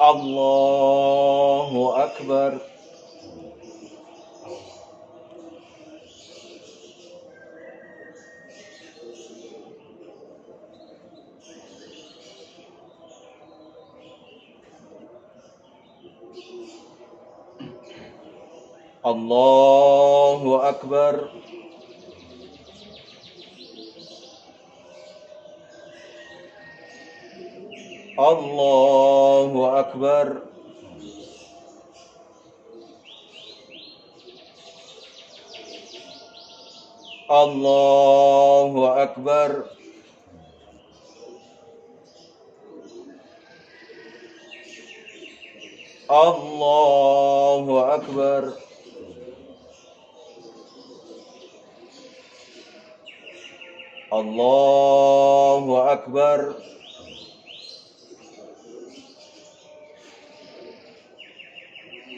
الله أكبر. الله أكبر. الله أكبر. الله أكبر. الله أكبر. الله أكبر.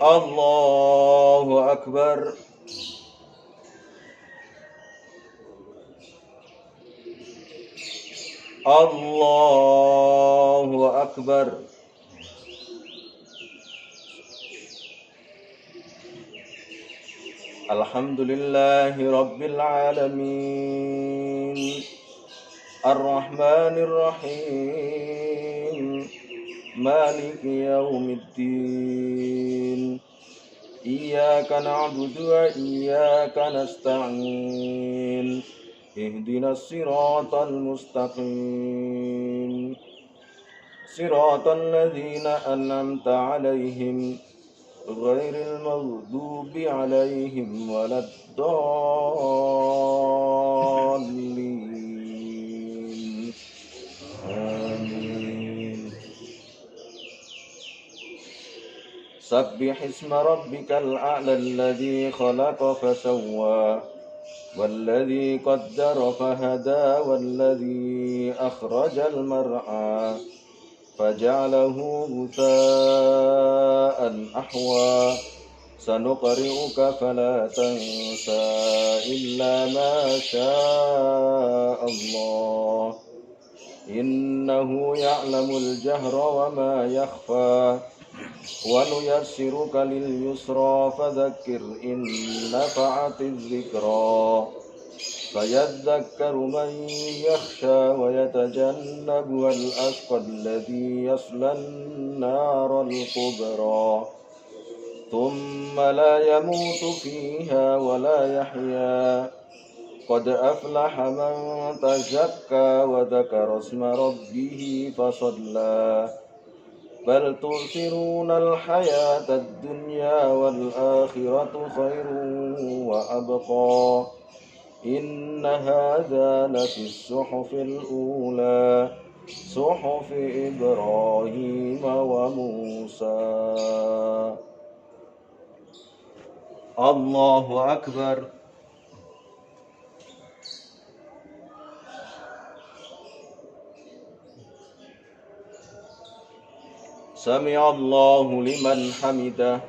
الله أكبر. الله أكبر. الحمد لله رب العالمين الرحمن الرحيم مالك يوم الدين إياك نعبد وإياك نستعين اهدنا الصراط المستقيم صراط الذين أنعمت عليهم غير المغضوب عليهم ولا الضالين آمين. سبح اسم ربك الأعلى الذي خلق فسوى والذي قدر فهدى والذي أخرج المرعى فجعله غثاء أحوى سنقرئك فلا تنسى إلا ما شاء الله إنه يعلم الجهر وما يخفى ونيسرك لليسرى فذكر إن نفعت الذكرى فيذكر من يخشى ويتجنبها الأشقى الذي يصلى النار الكبرى ثم لا يموت فيها ولا يحيا قد أفلح من تزكى وذكر اسم ربه فصلى بل تؤثرون الحياة الدنيا والآخرة خير وأبقى إن هذا لفي الصحف الأولى صحف إبراهيم وموسى. الله أكبر. سمع الله لمن حمده.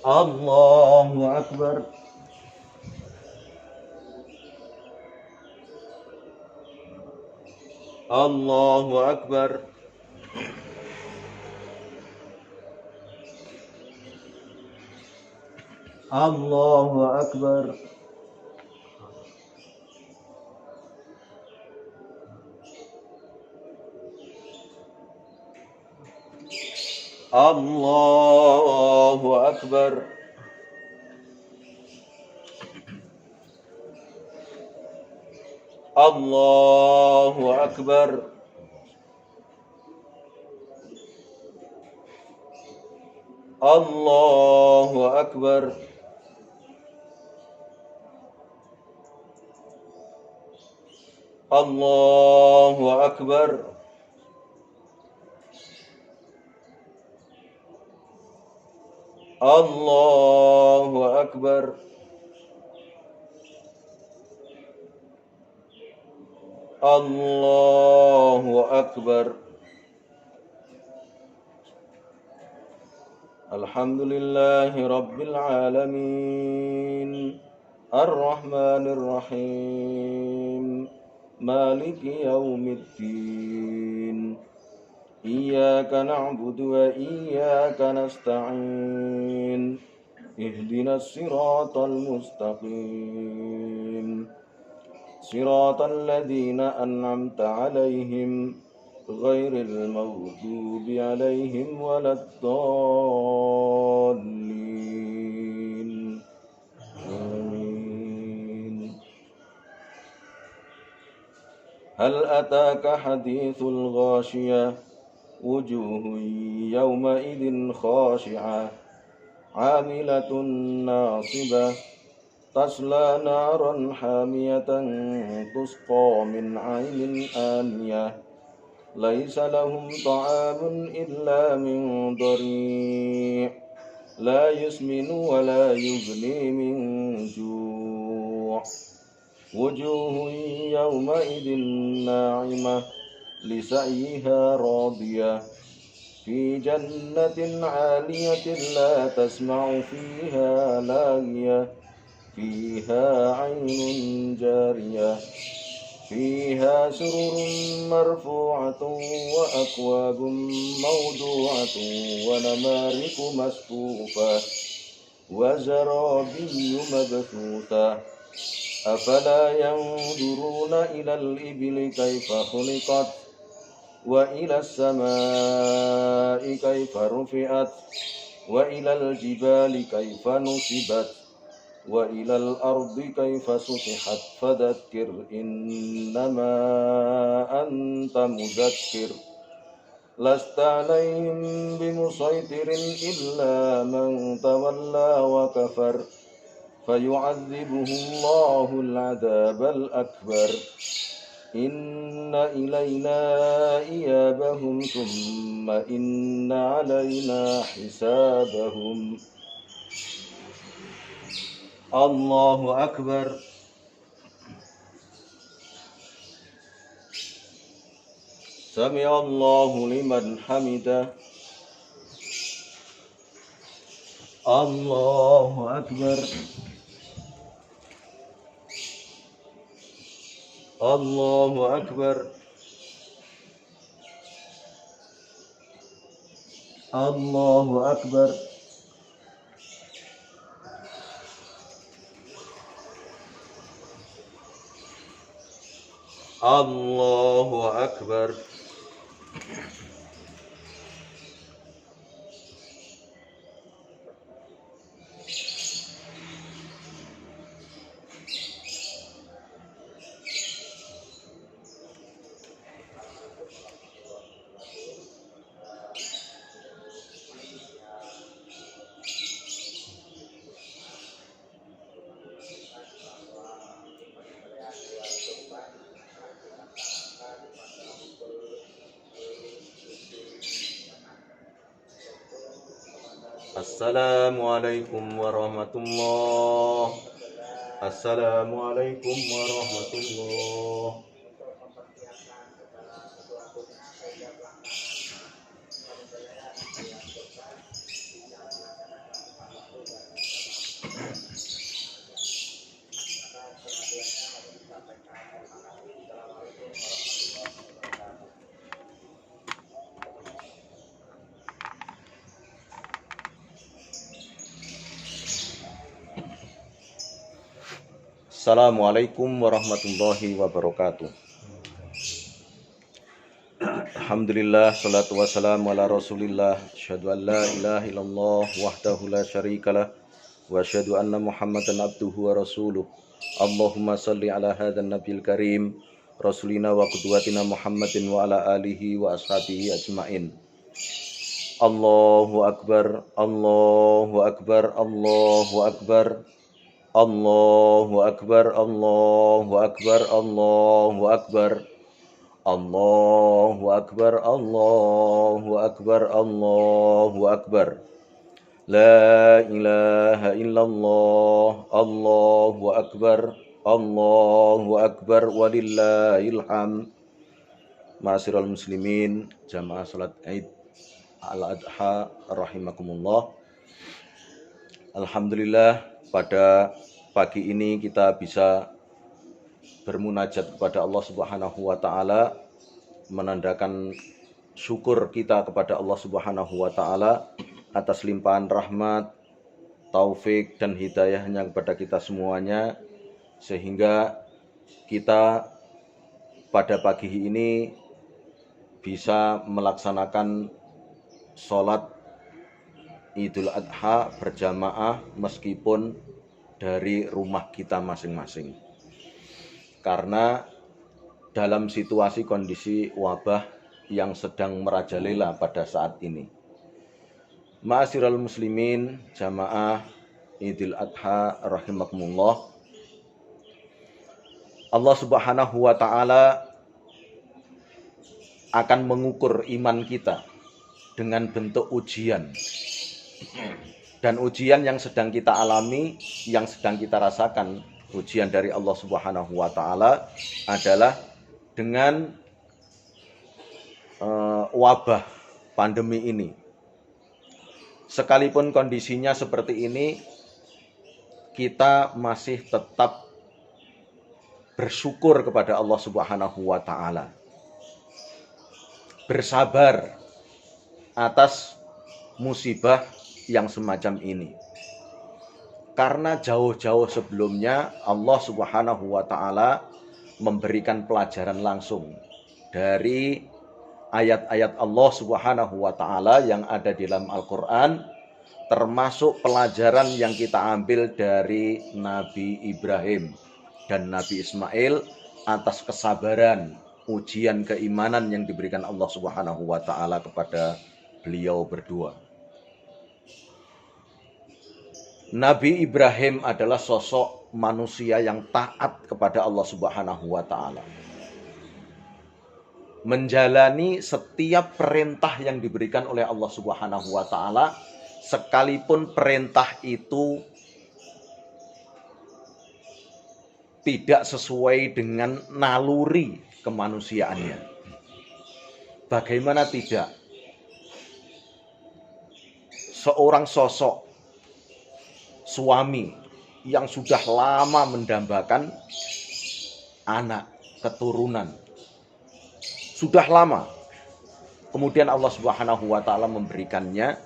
الله أكبر. الله أكبر. الله أكبر. الله أكبر. الله أكبر. الله أكبر. الله أكبر. الله أكبر. الله أكبر. الحمد لله رب العالمين الرحمن الرحيم مالك يوم الدين إياك نعبد وإياك نستعين اهدنا الصراط المستقيم صراط الذين أنعمت عليهم غير المغضوب عليهم ولا الضالين آمين. هل أتاك حديث الغاشية وجوه يومئذ خاشعة عاملة ناصبة تصلى نارا حامية تسقى من عين آنية ليس لهم طعام إلا من ضريع لا يسمن ولا يغني من جوع وجوه يومئذ ناعمة لسعيها راضية في جنة عالية لا تسمع فيها لاغية فيها عين جارية فيها سرر مرفوعة وأكواب موضوعة ونمارق مصفوفة وزرابي مبثوثة أفلا ينظرون إلى الإبل كيف خلقت وإلى السماء كيف رفعت وإلى الجبال كيف نصبت وإلى الأرض كيف سطحت فذكر إنما أنت مذكر لست عليهم بمسيطر إلا من تولى وكفر فيعذبه الله العذاب الأكبر إن إلينا إيابهم ثم إن علينا حسابهم. الله أكبر. سمع الله لمن حمده. الله أكبر. الله أكبر. الله أكبر. الله أكبر. Assalamualaikum warahmatullahi. Assalamualaikum warahmatullahi. Assalamualaikum warahmatullahi wabarakatuh. Alhamdulillah, salatu wassalamu ala rasulillah. Asyhadu an la ilaha illallah wahdahu la syarikalah wa asyhadu anna muhammadan abduhu wa rasuluh. Allahumma salli ala hadan nabiyil karim rasulina wa qudwatina muhammadin wa ala alihi wa ashabihi ajmain. Allahu akbar, Allahu akbar, Allahu akbar. Allahu akbar, Allahu akbar, Allahu akbar. Allahu akbar, Allahu akbar, Allahu akbar. La ilaha illallah, Allahu akbar, Allahu akbar, walillahil hamd. Ma'asyiral muslimin, jamaah salat Id al-Adha rahimakumullah. Alhamdulillah, pada pagi ini kita bisa bermunajat kepada Allah Subhanahu wa taala, menandakan syukur kita kepada Allah Subhanahu wa taala atas limpahan rahmat, taufik dan hidayahnya kepada kita semuanya, sehingga kita pada pagi ini bisa melaksanakan sholat Idul Adha berjamaah meskipun dari rumah kita masing-masing. Karena dalam situasi kondisi wabah yang sedang merajalela pada saat ini. Ma'asyiral muslimin, jamaah Idul Adha rahimakumullah. Allah Subhanahu wa taala akan mengukur iman kita dengan bentuk ujian. Dan ujian yang sedang kita alami, yang sedang kita rasakan, ujian dari Allah Subhanahu wa taala adalah dengan wabah pandemi ini. Sekalipun kondisinya seperti ini, kita masih tetap bersyukur kepada Allah Subhanahu wa taala. Bersabar atas musibah yang semacam ini. Karena jauh-jauh sebelumnya Allah Subhanahu wa taala memberikan pelajaran langsung dari ayat-ayat Allah Subhanahu wa taala yang ada di dalam Al-Qur'an, termasuk pelajaran yang kita ambil dari Nabi Ibrahim dan Nabi Ismail atas kesabaran, ujian keimanan yang diberikan Allah Subhanahu wa taala kepada beliau berdua. Nabi Ibrahim adalah sosok manusia yang taat kepada Allah Subhanahu wa taala. Menjalani setiap perintah yang diberikan oleh Allah Subhanahu wa taala, sekalipun perintah itu tidak sesuai dengan naluri kemanusiaannya. Bagaimana tidak? Seorang sosok suami yang sudah lama mendambakan anak, keturunan. Sudah lama. Kemudian Allah Subhanahu wa taala memberikannya.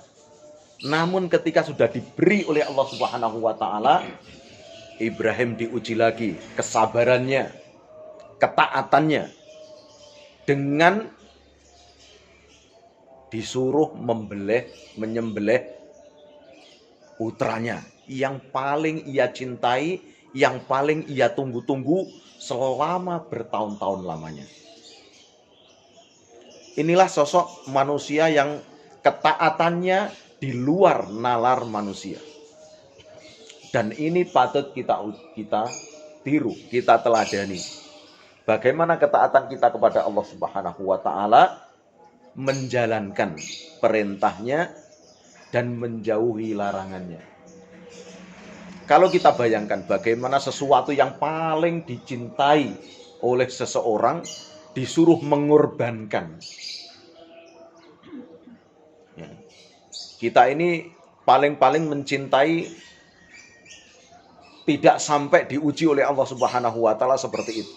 Namun ketika sudah diberi oleh Allah Subhanahu wa taala, Ibrahim diuji lagi kesabarannya, ketaatannya, dengan disuruh menyembelih putranya yang paling ia cintai, yang paling ia tunggu-tunggu selama bertahun-tahun lamanya. Inilah sosok manusia yang ketaatannya di luar nalar manusia. Dan ini patut kita tiru, kita teladani. Bagaimana ketaatan kita kepada Allah Subhanahu wa taala, menjalankan perintahnya dan menjauhi larangannya. Kalau kita bayangkan bagaimana sesuatu yang paling dicintai oleh seseorang disuruh mengorbankan. Ya. Kita ini paling-paling mencintai tidak sampai diuji oleh Allah Subhanahu wa taala seperti itu.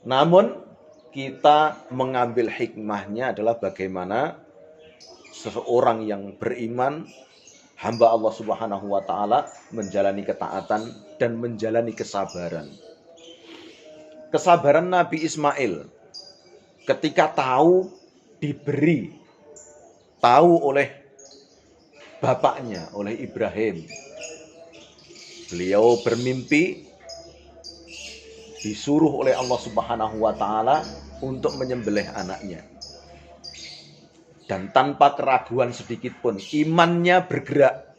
Namun kita mengambil hikmahnya adalah bagaimana seseorang yang beriman, hamba Allah Subhanahu wa taala, menjalani ketaatan dan menjalani kesabaran. Kesabaran Nabi Ismail ketika tahu oleh bapaknya, oleh Ibrahim. Beliau bermimpi disuruh oleh Allah Subhanahu wa taala untuk menyembelih anaknya. Dan tanpa keraguan sedikit pun imannya bergerak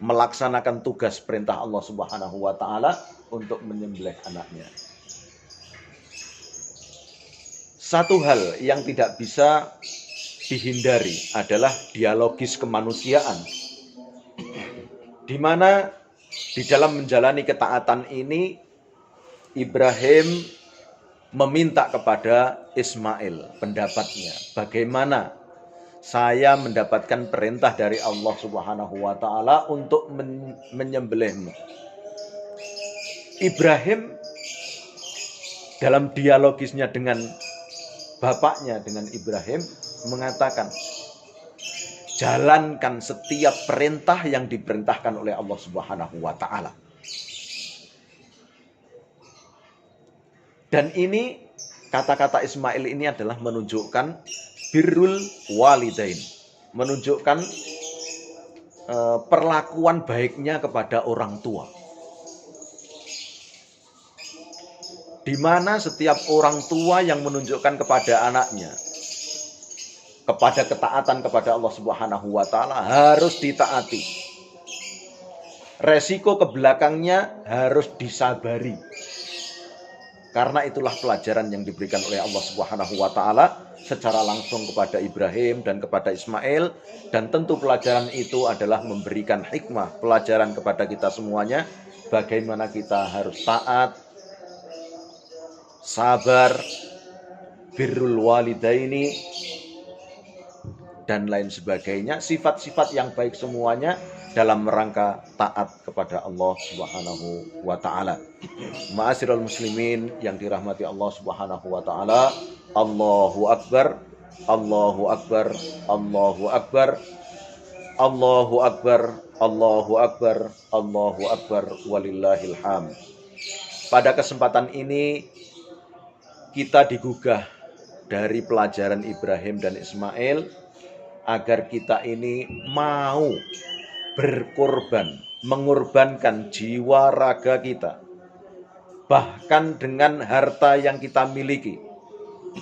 melaksanakan tugas perintah Allah Subhanahu wa taala untuk menyembelih anaknya. Satu hal yang tidak bisa dihindari adalah dialogis kemanusiaan, di mana di dalam menjalani ketaatan ini Ibrahim meminta kepada Ismail pendapatnya. Bagaimana saya mendapatkan perintah dari Allah Subhanahu wa taala untuk menyembelihmu? Ibrahim dalam dialogisnya dengan bapaknya, dengan Ibrahim, mengatakan, jalankan setiap perintah yang diperintahkan oleh Allah Subhanahu wa Ta'ala. Dan ini, kata-kata Ismail ini adalah menunjukkan birrul walidain, menunjukkan perlakuan baiknya kepada orang tua. Di mana setiap orang tua yang menunjukkan kepada anaknya kepada ketaatan kepada Allah Subhanahu wa Ta'ala harus ditaati. Resiko ke belakangnya harus disabari. Karena itulah pelajaran yang diberikan oleh Allah Subhanahu wa Ta'ala secara langsung kepada Ibrahim dan kepada Ismail, dan tentu pelajaran itu adalah memberikan hikmah, pelajaran kepada kita semuanya, bagaimana kita harus taat, sabar, birrul walidaini, dan lain sebagainya, sifat-sifat yang baik semuanya dalam rangka taat kepada Allah Subhanahu wa Ta'ala. Ma'asyiral muslimin yang dirahmati Allah Subhanahu wa Ta'ala, Allahu Akbar, Allahu Akbar, Allahu Akbar, Allahu Akbar, Allahu Akbar, Allahu Akbar, walillahil hamd. Pada kesempatan ini kita digugah dari pelajaran Ibrahim dan Ismail agar kita ini mau berkorban, mengorbankan jiwa raga kita, bahkan dengan harta yang kita miliki,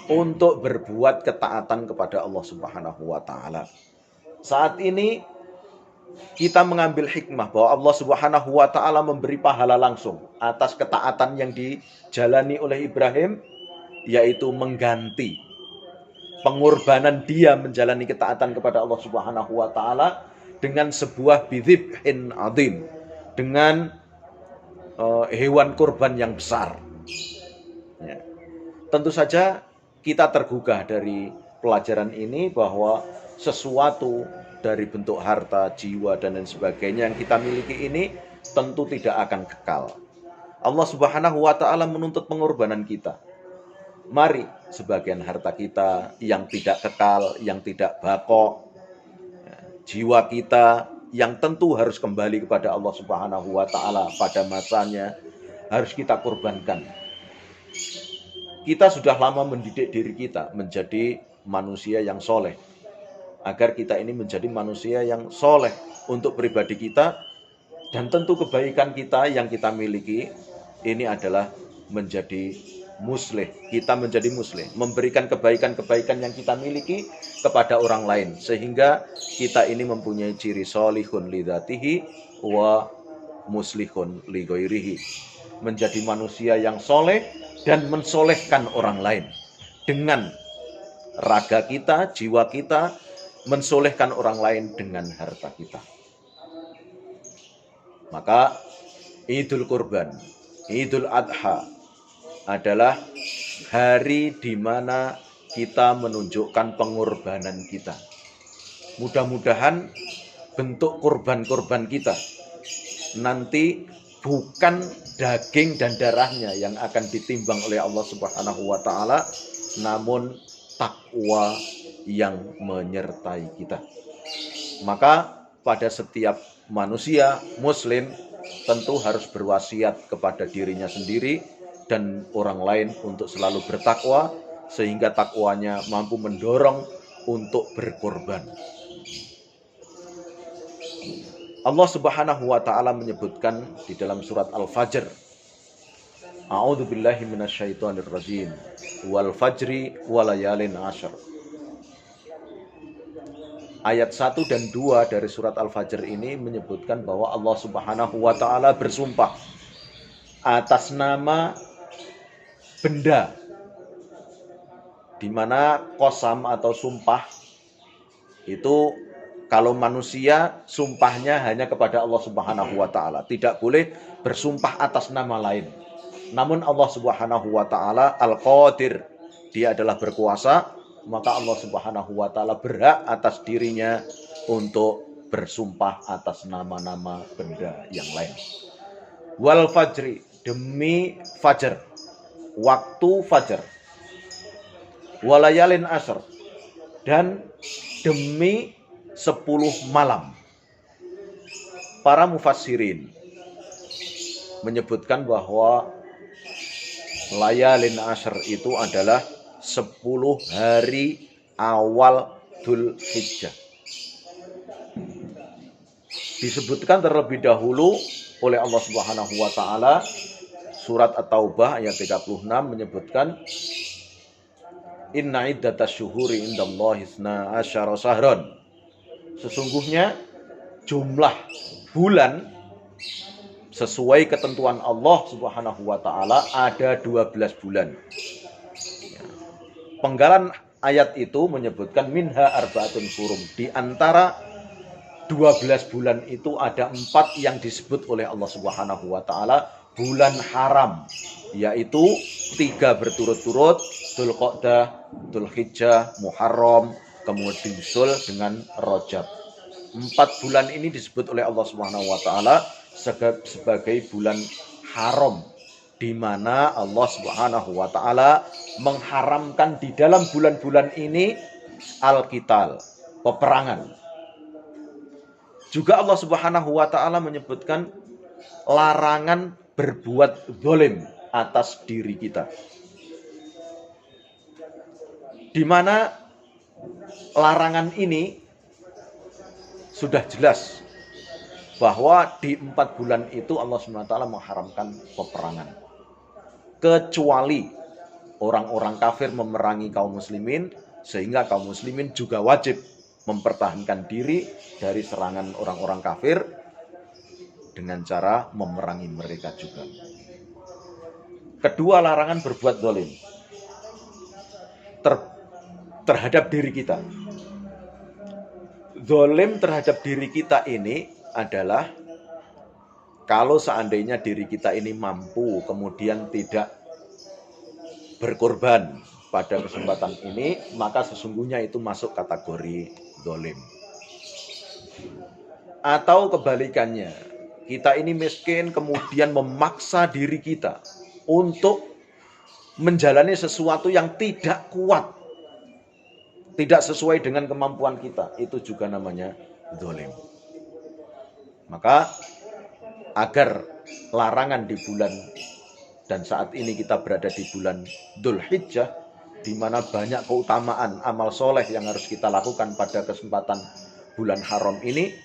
untuk berbuat ketaatan kepada Allah Subhanahu wa Ta'ala. Saat ini kita mengambil hikmah bahwa Allah Subhanahu wa Ta'ala memberi pahala langsung atas ketaatan yang dijalani oleh Ibrahim, yaitu mengganti pengorbanan dia menjalani ketaatan kepada Allah Subhanahu wa Ta'ala dengan sebuah bidzibhin adzim, dengan hewan kurban yang besar. Ya. Tentu saja kita tergugah dari pelajaran ini bahwa sesuatu dari bentuk harta, jiwa, dan lain sebagainya yang kita miliki ini tentu tidak akan kekal. Allah Subhanahu wa Ta'ala menuntut pengorbanan kita. Mari sebagian harta kita yang tidak kekal, yang tidak bako, jiwa kita yang tentu harus kembali kepada Allah Subhanahu wa Ta'ala pada masanya, harus kita korbankan. Kita sudah lama mendidik diri kita menjadi manusia yang soleh, agar kita ini menjadi manusia yang soleh untuk pribadi kita, dan tentu kebaikan kita yang kita miliki ini adalah menjadi muslih. Kita menjadi muslih, memberikan kebaikan-kebaikan yang kita miliki kepada orang lain, sehingga kita ini mempunyai ciri solihun lidzatihi wa muslihun li ghairihi, menjadi manusia yang soleh dan mensolehkan orang lain dengan raga kita, jiwa kita, mensolehkan orang lain dengan harta kita. Maka Idul Kurban, Idul Adha adalah hari di mana kita menunjukkan pengorbanan kita. Mudah-mudahan bentuk korban-korban kita nanti bukan daging dan darahnya yang akan ditimbang oleh Allah Subhanahu wa Ta'ala, namun takwa yang menyertai kita. Maka pada setiap manusia muslim tentu harus berwasiat kepada dirinya sendiri dan orang lain untuk selalu bertakwa, sehingga takwanya mampu mendorong untuk berkorban. Allah Subhanahu wa Ta'ala menyebutkan di dalam surat Al-Fajr, A'udzu billahi minasyaitonir rajim, wal fajri walayalin ashar. Ayat 1 dan 2 dari surat Al-Fajr ini menyebutkan bahwa Allah Subhanahu wa Ta'ala bersumpah atas nama benda, di mana qasam atau sumpah itu kalau manusia sumpahnya hanya kepada Allah Subhanahu wa Ta'ala, tidak boleh bersumpah atas nama lain. Namun Allah Subhanahu wa Ta'ala Al-Qadir, dia adalah berkuasa, maka Allah Subhanahu wa Ta'ala berhak atas dirinya untuk bersumpah atas nama-nama benda yang lain. Wal fajri, demi fajar. waktu fajar, walayalin asr, dan demi 10 malam. Para mufassirin menyebutkan bahwa layalin asr itu adalah 10 hari awal Dzul Hijjah. Disebutkan terlebih dahulu oleh Allah Subhanahu wa taala, surat At-Taubah ayat 36 menyebutkan inna iddatash syuhuri indallahi 12 syahran. Sesungguhnya jumlah bulan sesuai ketentuan Allah Subhanahu wa taala ada 12 bulan. Penggalan ayat itu menyebutkan minha arbaatun hurum. Di antara 12 bulan itu ada 4 yang disebut oleh Allah Subhanahu wa taala bulan haram, yaitu 3 berturut-turut, Dzulqa'dah, Dzulhijjah, Muharram, kemudian Dzul dengan Rajab. 4 bulan ini disebut oleh Allah Subhanahu wa taala sebagai bulan haram, di mana Allah Subhanahu wa taala mengharamkan di dalam bulan-bulan ini al-qital, peperangan. Juga Allah Subhanahu wa taala menyebutkan larangan berbuat zalim atas diri kita. Di mana larangan ini sudah jelas bahwa di 4 bulan itu Allah Subhanahu wa taala mengharamkan peperangan. Kecuali orang-orang kafir memerangi kaum muslimin, sehingga kaum muslimin juga wajib mempertahankan diri dari serangan orang-orang kafir dengan cara memerangi mereka juga. Kedua, larangan berbuat zalim terhadap diri kita. Zalim terhadap diri kita ini adalah kalau seandainya diri kita ini mampu kemudian tidak berkorban pada kesempatan ini, maka sesungguhnya itu masuk kategori zalim. Atau kebalikannya, kita ini miskin kemudian memaksa diri kita untuk menjalani sesuatu yang tidak kuat, tidak sesuai dengan kemampuan kita, itu juga namanya zalim. Maka agar larangan di bulan, dan saat ini kita berada di bulan Dzul Hijjah, di mana banyak keutamaan amal soleh yang harus kita lakukan pada kesempatan bulan haram ini,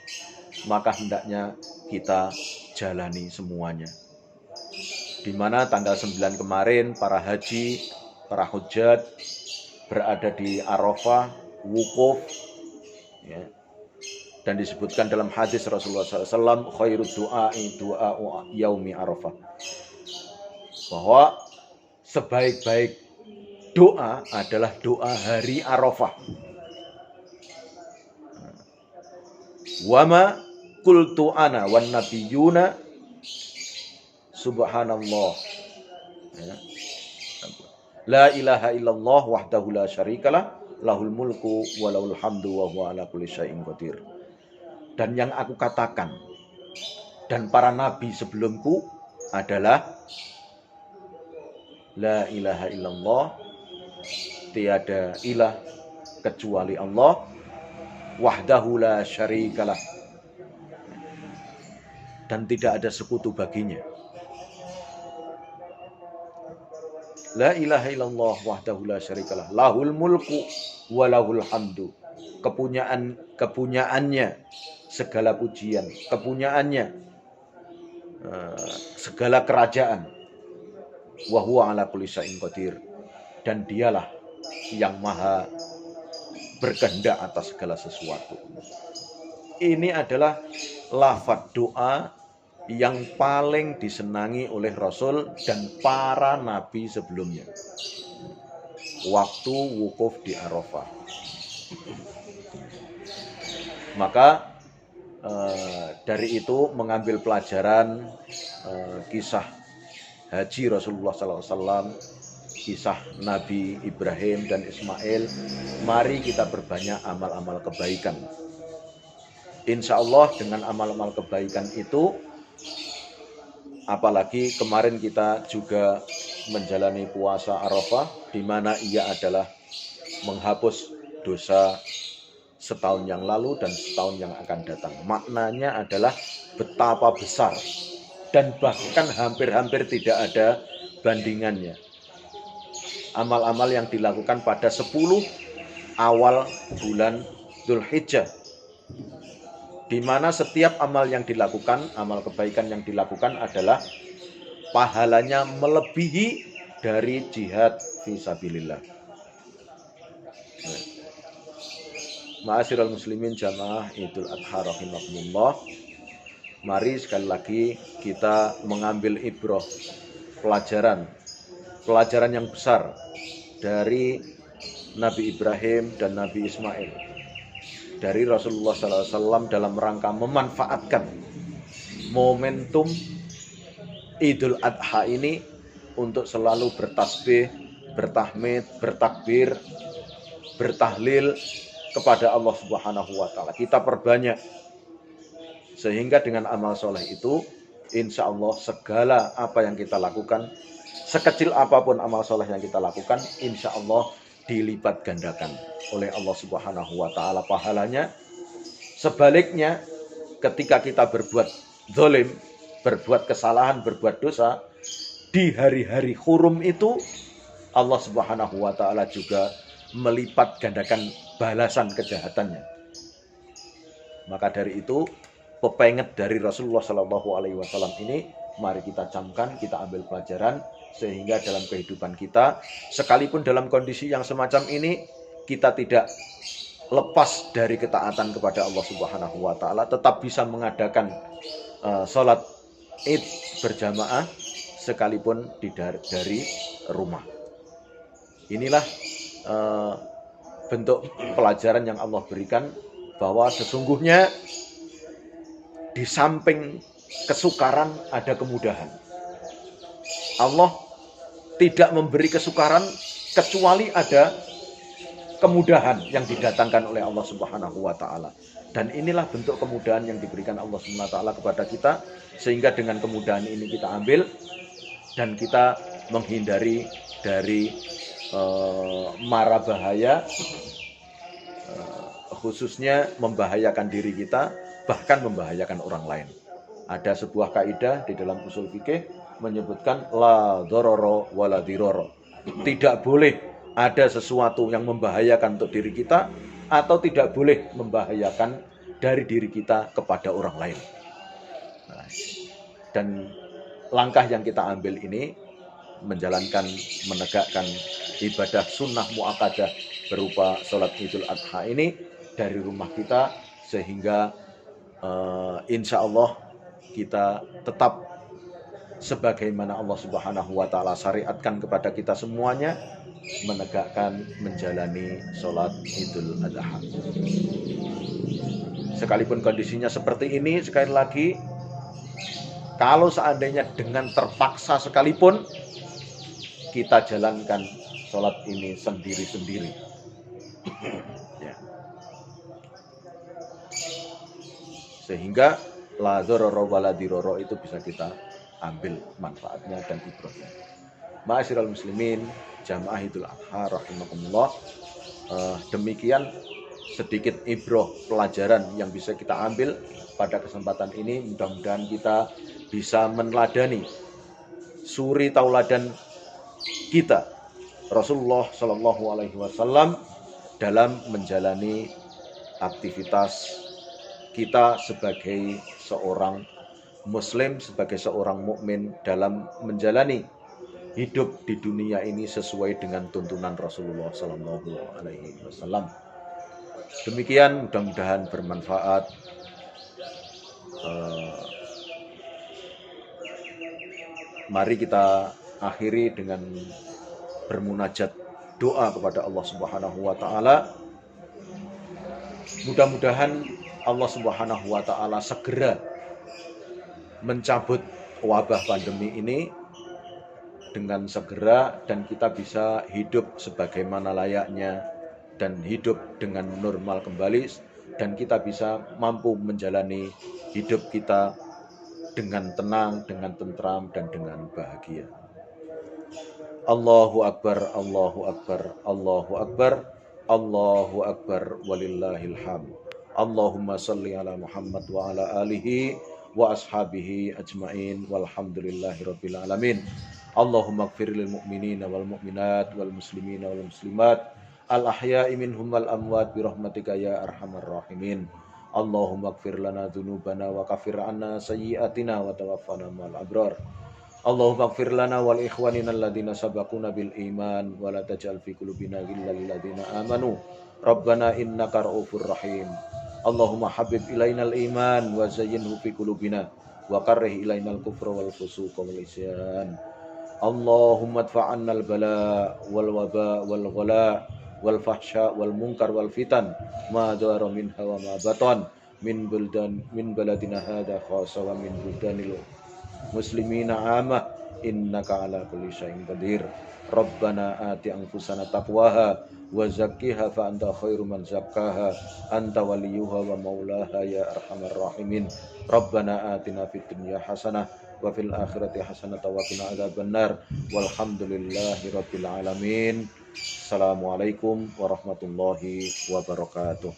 maka hendaknya kita jalani semuanya. Di mana tanggal 9 kemarin para haji, para hujjat berada di Arafah, wukuf, ya. Dan disebutkan dalam hadis Rasulullah SAW, khairud du'a'i du'a'u yaumi Arafah, bahwa sebaik-baik doa adalah doa hari Arafah. Wama qultu ana wan nabiyuna subhanallah. La ilaha illallah wahdahu la syarikalah, lahul mulku wa lahul hamdu wa huwa ala kulli syai'in qadir. Dan yang aku katakan dan para nabi sebelumku adalah la ilaha illallah, tiada ilah kecuali Allah, wahdahu la syarikalah, dan tidak ada sekutu baginya. La ilaha illallah wahdahu la syarikalah, lahul mulku wa lahul hamdu. Kepunyaannya segala pujian, kepunyaannya segala kerajaan. Wa huwa ala kulli syai'in qadir. Dan dialah yang maha berkehendak atas segala sesuatu. Ini adalah lafaz doa yang paling disenangi oleh Rasul dan para nabi sebelumnya waktu wukuf di Arafah. Maka dari itu mengambil pelajaran kisah haji Rasulullah SAW, kisah Nabi Ibrahim dan Ismail. Mari kita perbanyak amal-amal kebaikan. Insya Allah dengan amal-amal kebaikan itu, apalagi kemarin kita juga menjalani puasa Arafah, di mana ia adalah menghapus dosa setahun yang lalu dan setahun yang akan datang. Maknanya adalah betapa besar dan bahkan hampir-hampir tidak ada bandingannya amal-amal yang dilakukan pada 10 awal bulan Dzulhijjah, di mana setiap amal yang dilakukan, amal kebaikan yang dilakukan adalah pahalanya melebihi dari jihad fisabilillah. Ma'asyiral muslimin jamaah Idul Adha rahimakumullah. Mari sekali lagi kita mengambil ibrah, pelajaran yang besar dari Nabi Ibrahim dan Nabi Ismail, dari Rasulullah SAW dalam rangka memanfaatkan momentum Idul Adha ini untuk selalu bertasbih, bertahmid, bertakbir, bertahlil kepada Allah Subhanahu wa Ta'ala. Kita perbanyak, sehingga dengan amal soleh itu insya Allah segala apa yang kita lakukan, sekecil apapun amal soleh yang kita lakukan, insya Allah dilipat gandakan oleh Allah Subhanahu wa Ta'ala pahalanya. Sebaliknya, ketika kita berbuat zalim, berbuat kesalahan, berbuat dosa, di hari-hari hurum itu Allah Subhanahu wa Ta'ala juga melipat gandakan balasan kejahatannya. Maka dari itu, pepenget dari Rasulullah SAW ini mari kita camkan, kita ambil pelajaran, sehingga dalam kehidupan kita, sekalipun dalam kondisi yang semacam ini, kita tidak lepas dari ketaatan kepada Allah Subhanahu wa Ta'ala, tetap bisa mengadakan sholat Id berjamaah sekalipun dari rumah. Inilah bentuk pelajaran yang Allah berikan, bahwa sesungguhnya di samping kesukaran ada kemudahan. Allah tidak memberi kesukaran kecuali ada kemudahan yang didatangkan oleh Allah Subhanahu wa Ta'ala. Dan inilah bentuk kemudahan yang diberikan Allah Subhanahu wa Ta'ala kepada kita, sehingga dengan kemudahan ini kita ambil dan kita menghindari dari mara bahaya, khususnya membahayakan diri kita, bahkan membahayakan orang lain. Ada sebuah kaidah di dalam usul fikih menyebutkan la dzarara wala dzirara. Tidak boleh ada sesuatu yang membahayakan untuk diri kita, atau tidak boleh membahayakan dari diri kita kepada orang lain. Nah, dan langkah yang kita ambil ini menjalankan, menegakkan ibadah sunnah muakkadah berupa sholat Idul Adha ini dari rumah kita, sehingga insya Allah kita tetap sebagaimana Allah Subhanahu wa Ta'ala syariatkan kepada kita semuanya, menegakkan, menjalani sholat Idul Adha. Sekalipun kondisinya seperti ini, sekali lagi, kalau seandainya dengan terpaksa sekalipun, kita jalankan sholat ini sendiri-sendiri. Ya. Sehingga la dzarara wala dzirara itu bisa kita ambil manfaatnya dan ibrahnya. Ma'asyiral muslimin jamaah Idul Adha rahimakumullah. Demikian sedikit ibrah pelajaran yang bisa kita ambil pada kesempatan ini. Mudah-mudahan kita bisa meneladani suri tauladan kita Rasulullah Shallallahu Alaihi Wasallam dalam menjalani aktivitas kita sebagai seorang Muslim, sebagai seorang mukmin dalam menjalani hidup di dunia ini sesuai dengan tuntunan Rasulullah Sallallahu Alaihi Wasallam. Demikian, mudah-mudahan bermanfaat. Mari kita akhiri dengan bermunajat doa kepada Allah Subhanahu wa Ta'ala. Mudah-mudahan Allah Subhanahu wa Ta'ala segera mencabut wabah pandemi ini dengan segera, dan kita bisa hidup sebagaimana layaknya dan hidup dengan normal kembali, dan kita bisa mampu menjalani hidup kita dengan tenang, dengan tentram, dan dengan bahagia. Allahu Akbar, Allahu Akbar, Allahu Akbar, Allahu Akbar, walillahil hamd. Allahumma salli ala Muhammad wa ala alihi wa ashabihi ajmain walhamdulillahi rabbil alamin. Allahumma gfir lil mu'minina wal mu'minat wal muslimina wal muslimat al ahya'i minhum wal amwat bi rahmatika ya arhamar rahimin. Allahumma gfir lana dzunubana wa kafir anna sayyi'atina wa tawaffana ma'al abrar. Allahumma gfir lana wal ikhwanina alladhina sabaquna bil iman wa la taj'al fi qulubina ghillan lil ladzina amanu. Rabbana innaka ra'ufur rahim. Allahumma habib ilainal iman wa zayyinhu fi qulubina wa karrih ilainal kufra wal fusuqa wal isyan. Allahumma adfa'anna al bala wal waba wal ghala wal fahsya wal munkar wal fitan ma dhara minha wa ma batan min baladina hadha khassa wa min buldanil muslimina amah innaka ala kulli syai'in qadir. Rabbana ati anfusana taqwaha wa zakkiha fa anta khairu man zakkaha anta waliyuha wa maulaha ya arhamar rahimin. Rabbana atina fid dunya hasanah wa fil akhirati hasanah wa qina adzabannar walhamdulillahi rabbil alamin. Assalamualaikum warahmatullahi wabarakatuh.